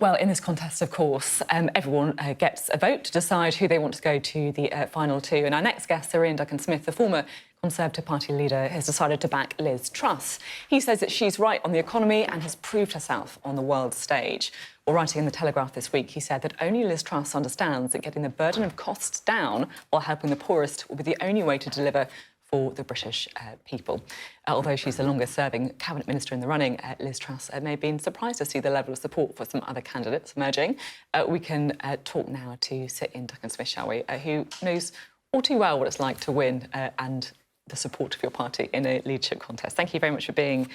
Well, in this contest, of course, everyone gets a vote to decide who they want to go to the final two. And our next guest, Iain Duncan Smith, the former Conservative Party leader, has decided to back Liz Truss. He says that she's right on the economy and has proved herself on the world stage. Well, writing in The Telegraph this week, he said that only Liz Truss understands that getting the burden of costs down while helping the poorest will be the only way to deliver for the British people. Although she's the longest-serving cabinet minister in the running, Liz Truss may have been surprised to see the level of support for some other candidates emerging. We can talk now to Sir Iain Duncan Smith, shall we, who knows all too well what it's like to win and the support of your party in a leadership contest. Thank you very much for being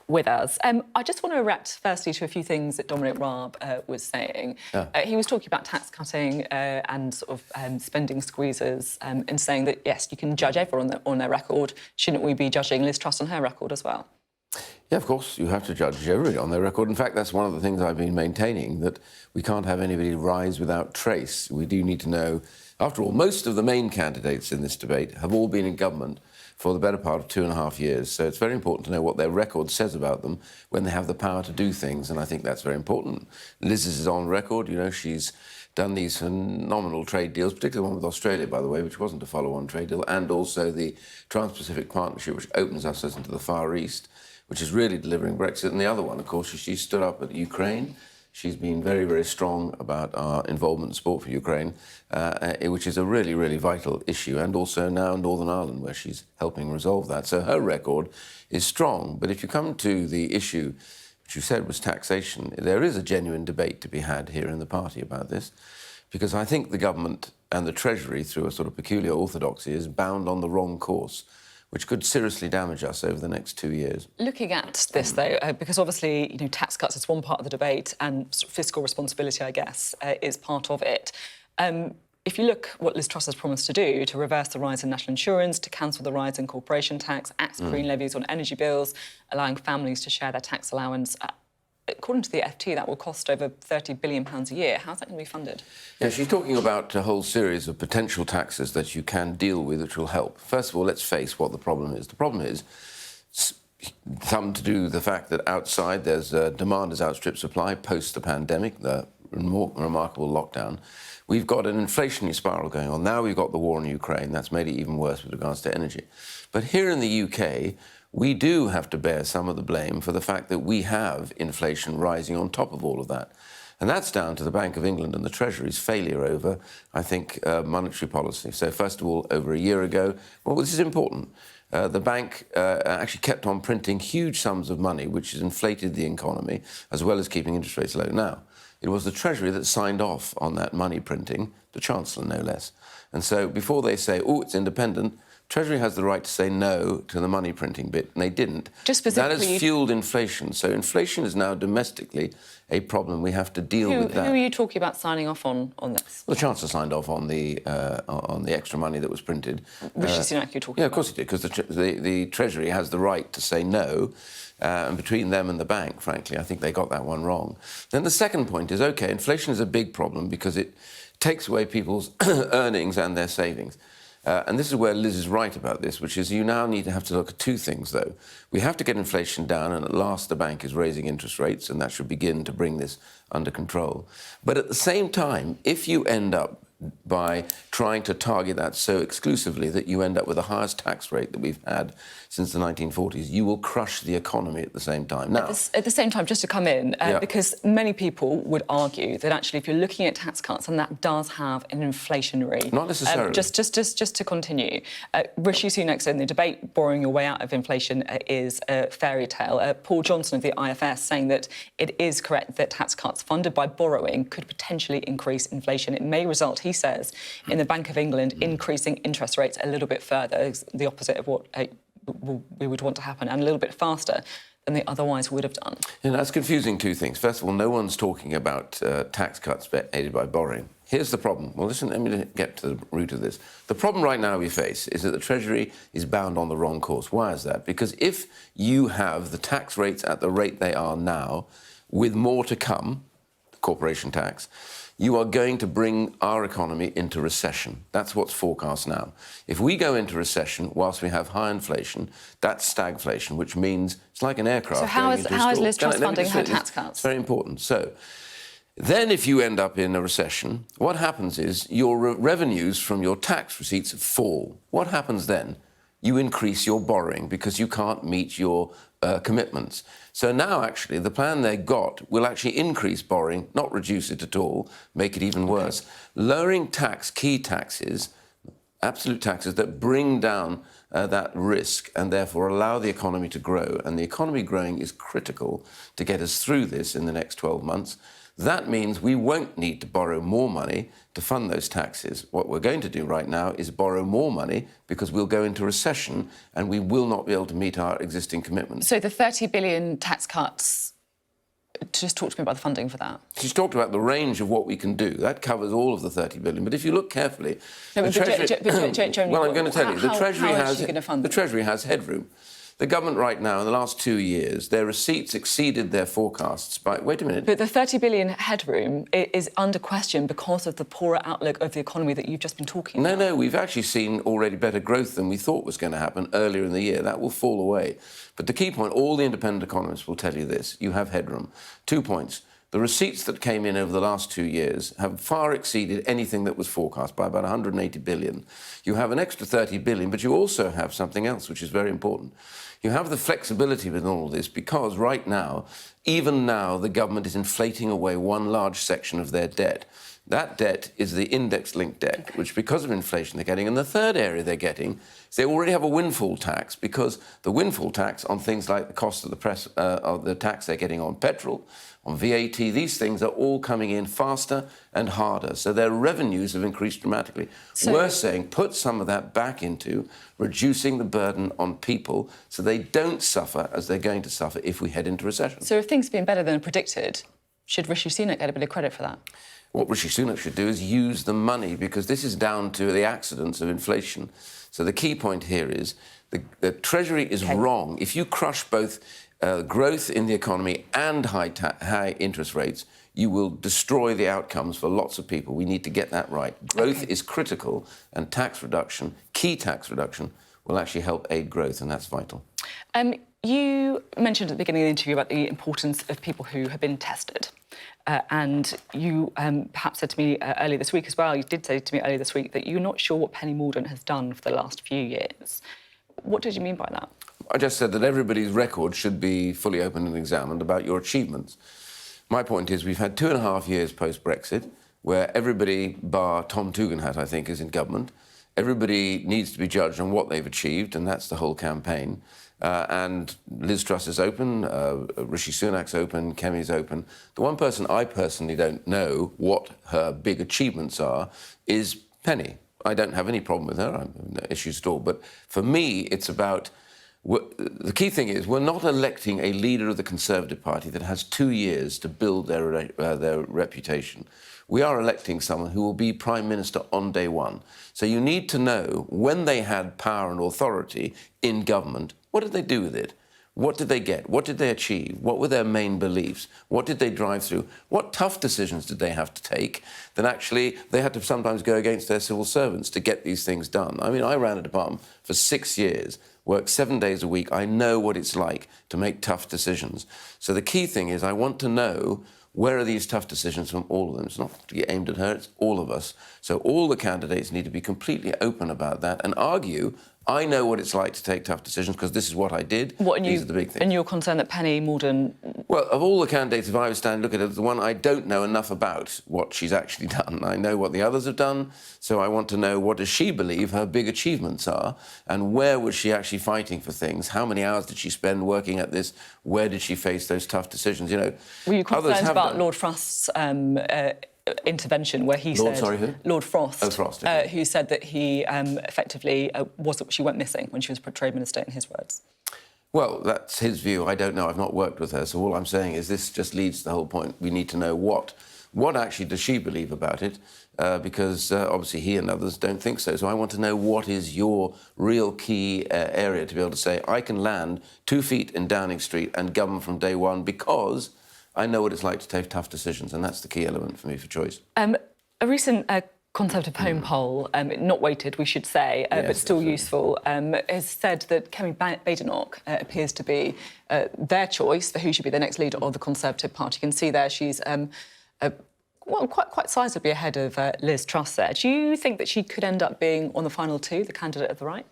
with us. I just want to react firstly to a few things that Dominic Raab was saying. He was talking about tax cutting and sort of spending squeezes and saying that, yes, you can judge everyone on their record. Shouldn't we be judging Liz Truss on her record as well? Yeah, of course, you have to judge everybody on their record. In fact, that's one of the things I've been maintaining, that we can't have anybody rise without trace. We do need to know. After all, most of the main candidates in this debate have all been in government for the better part of 2.5 years. So it's very important to know what their record says about them when they have the power to do things, and I think that's very important. Liz is on record. You know, she's done these phenomenal trade deals, particularly one with Australia, by the way, which wasn't a follow-on trade deal, and also the Trans-Pacific Partnership, which opens us into the Far East, which is really delivering Brexit. And the other one, of course, she stood up at Ukraine. She's been very, very strong about our involvement and support for Ukraine, which is a really, really vital issue, and also now Northern Ireland, where she's helping resolve that. So her record is strong. But if you come to the issue, which you said was taxation, there is a genuine debate to be had here in the party about this, because I think the government and the Treasury, through a sort of peculiar orthodoxy, is bound on the wrong course, which could seriously damage us over the next 2 years. Looking at this, though, because obviously, you know, tax cuts is one part of the debate and sort of fiscal responsibility, I guess, is part of it. If you look what Liz Truss has promised to do, to reverse the rise in national insurance, to cancel the rise in corporation tax, axe green levies on energy bills, allowing families to share their tax allowance, according to the FT, that will cost over £30 billion a year. How's that going to be funded? Yeah, she's talking about a whole series of potential taxes that you can deal with, which will help. First of all, let's face what the problem is. The problem is something to do with the fact that outside there's demand has outstripped supply post the pandemic, the remarkable lockdown. We've got an inflationary spiral going on. Now we've got the war in Ukraine. That's made it even worse with regards to energy. But here in the UK, we do have to bear some of the blame for the fact that we have inflation rising on top of all of that. And that's down to the Bank of England and the Treasury's failure over, I think, monetary policy. So, first of all, over a year ago, well, this is important. The bank actually kept on printing huge sums of money, which has inflated the economy, as well as keeping interest rates low. Now, it was the Treasury that signed off on that money printing, the Chancellor no less. And so before they say, oh, it's independent, Treasury has the right to say no to the money printing bit, and they didn't. That has fuelled inflation. So inflation is now domestically a problem. We have to deal with that. Who are you talking about signing off on this? Well, the Chancellor signed off on the extra money that was printed. Rishi Sunak, you're talking about? Yeah, of course he did, because the Treasury has the right to say no. And between them and the bank, frankly, I think they got that one wrong. Then the second point is, OK, inflation is a big problem because it takes away people's earnings and their savings. And this is where Liz is right about this, which is you now need to have to look at two things, though. We have to get inflation down, and at last the bank is raising interest rates, and that should begin to bring this under control. But at the same time, if you end up by trying to target that so exclusively that you end up with the highest tax rate that we've had since the 1940s, you will crush the economy at the same time. Now, at the same time, just to come in, because many people would argue that actually if you're looking at tax cuts, and that does have an inflationary... Not necessarily. Just to continue, Rishi Sunak said in the debate, borrowing your way out of inflation is a fairy tale. Paul Johnson of the IFS saying that it is correct that tax cuts funded by borrowing could potentially increase inflation. It may result, he says, in the Bank of England increasing interest rates a little bit further, the opposite of what we would want to happen, and a little bit faster than they otherwise would have done. Yeah, that's confusing two things. First of all, no one's talking about tax cuts aided by borrowing. Here's the problem. Well, listen, let me get to the root of this. The problem right now we face is that the Treasury is bound on the wrong course. Why is that? Because if you have the tax rates at the rate they are now, with more to come, the corporation tax, you are going to bring our economy into recession. That's what's forecast now. If we go into recession whilst we have high inflation, that's stagflation, which means it's like an aircraft. So how is Liz Truss funding her tax cuts? It's very important. So Then if you end up in a recession, what happens is your revenues from your tax receipts fall. What happens then? You increase your borrowing because you can't meet your commitments. So now, actually, the plan they got will actually increase borrowing, not reduce it at all, make it even worse. Lowering key taxes, absolute taxes that bring down that risk and therefore allow the economy to grow. And the economy growing is critical to get us through this in the next 12 months. That means we won't need to borrow more money to fund those taxes. What we're going to do right now is borrow more money because we'll go into recession and we will not be able to meet our existing commitments. So the 30 billion tax cuts, just talk to me about the funding for that. She's talked about the range of what we can do. That covers all of the 30 billion. But if you look carefully... No, well, I'm going to tell you, the Treasury has headroom. The government right now, in the last 2 years, their receipts exceeded their forecasts by... Wait a minute. But the 30 billion headroom is under question because of the poorer outlook of the economy that you've just been talking about. No, we've actually seen already better growth than we thought was going to happen earlier in the year. That will fall away. But the key point, all the independent economists will tell you this, you have headroom. 2 points. The receipts that came in over the last 2 years have far exceeded anything that was forecast by about 180 billion. You have an extra 30 billion, but you also have something else, which is very important. You have the flexibility with all this because right now, even now, the government is inflating away one large section of their debt. That debt is the index-linked debt, which because of inflation they're getting. And the third area they're getting is they already have a windfall tax because the windfall tax on things like the cost of the tax they're getting on petrol, on VAT, these things are all coming in faster and harder. So their revenues have increased dramatically. So we're saying put some of that back into reducing the burden on people so they don't suffer as they're going to suffer if we head into recession. So if things have been better than predicted, should Rishi Sunak get a bit of credit for that? What Rishi Sunak should do is use the money because this is down to the accidents of inflation. So the key point here is the Treasury is wrong. If you crush both growth in the economy and high interest rates, you will destroy the outcomes for lots of people. We need to get that right. Growth is critical, and tax reduction, key tax reduction, will actually help aid growth, and that's vital. You mentioned at the beginning of the interview about the importance of people who have been tested. And you perhaps said to me earlier this week as well, you did say to me earlier this week that you're not sure what Penny Mordaunt has done for the last few years. What did you mean by that? I just said that everybody's record should be fully opened and examined about your achievements. My point is we've had 2.5 years post-Brexit where everybody, bar Tom Tugendhat, I think, is in government. Everybody needs to be judged on what they've achieved, and that's the whole campaign. And Liz Truss is open, Rishi Sunak's open, Kemi's open. The one person I personally don't know what her big achievements are is Penny. I don't have any problem with her, no issues at all. But for me, it's about... The key thing is we're not electing a leader of the Conservative Party that has 2 years to build their reputation. We are electing someone who will be Prime Minister on day one. So you need to know when they had power and authority in government, what did they do with it? What did they get? What did they achieve? What were their main beliefs? What did they drive through? What tough decisions did they have to take that actually they had to sometimes go against their civil servants to get these things done? I mean, I ran a department for 6 years, worked 7 days a week. I know what it's like to make tough decisions. So the key thing is I want to know where are these tough decisions from all of them. It's not to get aimed at her, it's all of us. So all the candidates need to be completely open about that and argue, I know what it's like to take tough decisions because this is what I did. These are the big things. And you're concerned that Penny Mordaunt... Well, of all the candidates, if I was standing look at it, the one I don't know enough about what she's actually done. I know what the others have done, so I want to know what does she believe her big achievements are and where was she actually fighting for things? How many hours did she spend working at this? Where did she face those tough decisions? You know, were you concerned about Lord Frost's intervention where he Lord, said... sorry, who? Lord Frost. Oh, Frost, okay. Who said that he effectively she went missing when she was Trade Minister, in his words. Well, that's his view. I don't know. I've not worked with her. So all I'm saying is this just leads to the whole point. We need to know what actually does she believe about it, because obviously he and others don't think so. So I want to know what is your real key area to be able to say, I can land 2 feet in Downing Street and govern from day one because I know what it's like to take tough decisions, and that's the key element for me for choice. A recent Conservative home poll, not weighted, we should say, yes, but still absolutely. useful, has said that Kemi Badenoch appears to be their choice for who should be the next leader of the Conservative Party. You can see there she's well, quite sizably ahead of Liz Truss there. Do you think that she could end up being on the final two, the candidate of the right?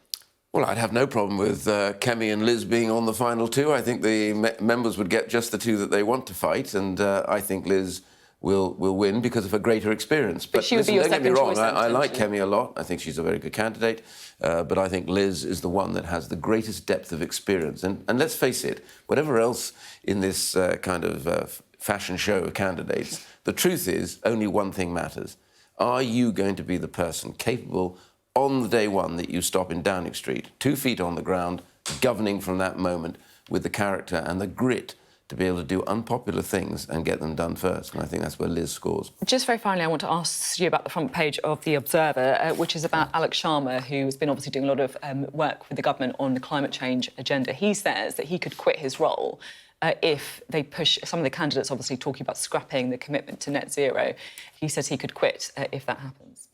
Well, I'd have no problem with Kemi and Liz being on the final two. I think the members would get just the two that they want to fight, and I think Liz will win because of her greater experience. But she would be your don't get me second wrong, choice, I like Kemi a lot. I think she's a very good candidate, but I think Liz is the one that has the greatest depth of experience. And let's face it, whatever else in this kind of fashion show of candidates, the truth is only one thing matters. Are you going to be the person capable on the day one that you stop in Downing Street, 2 feet on the ground, governing from that moment with the character and the grit to be able to do unpopular things and get them done first? And I think that's where Liz scores. Just very finally, I want to ask you about the front page of The Observer, which is about Alex Sharma, who's been obviously doing a lot of work with the government on the climate change agenda. He says that he could quit his role if they push... Some of the candidates obviously talking about scrapping the commitment to net zero. He says he could quit if that happens.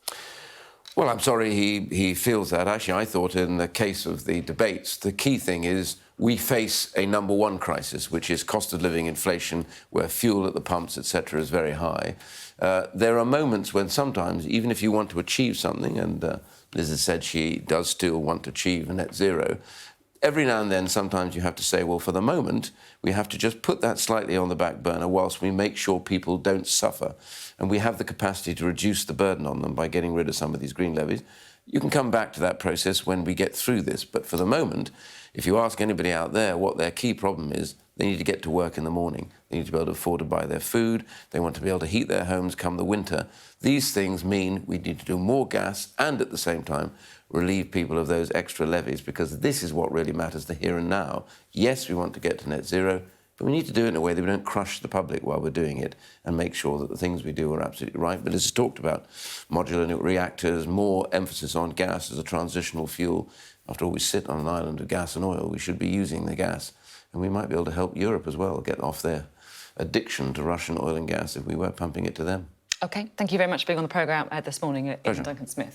Well, I'm sorry he feels that. Actually, I thought in the case of the debates, the key thing is we face a number one crisis, which is cost of living inflation, where fuel at the pumps, etc., is very high. There are moments when sometimes, even if you want to achieve something, and Liz has said she does still want to achieve a net zero, every now and then, sometimes you have to say, well, for the moment, we have to just put that slightly on the back burner whilst we make sure people don't suffer. And we have the capacity to reduce the burden on them by getting rid of some of these green levies. You can come back to that process when we get through this. But for the moment, if you ask anybody out there what their key problem is, they need to get to work in the morning. They need to be able to afford to buy their food. They want to be able to heat their homes come the winter. These things mean we need to do more gas and, at the same time, relieve people of those extra levies, because this is what really matters, the here and now. Yes, we want to get to net zero, but we need to do it in a way that we don't crush the public while we're doing it and make sure that the things we do are absolutely right. But as is talked about, modular reactors, more emphasis on gas as a transitional fuel. After all, we sit on an island of gas and oil. We should be using the gas. And we might be able to help Europe as well get off their addiction to Russian oil and gas if we were pumping it to them. OK, thank you very much for being on the programme this morning, Iain Pleasure. Duncan Smith.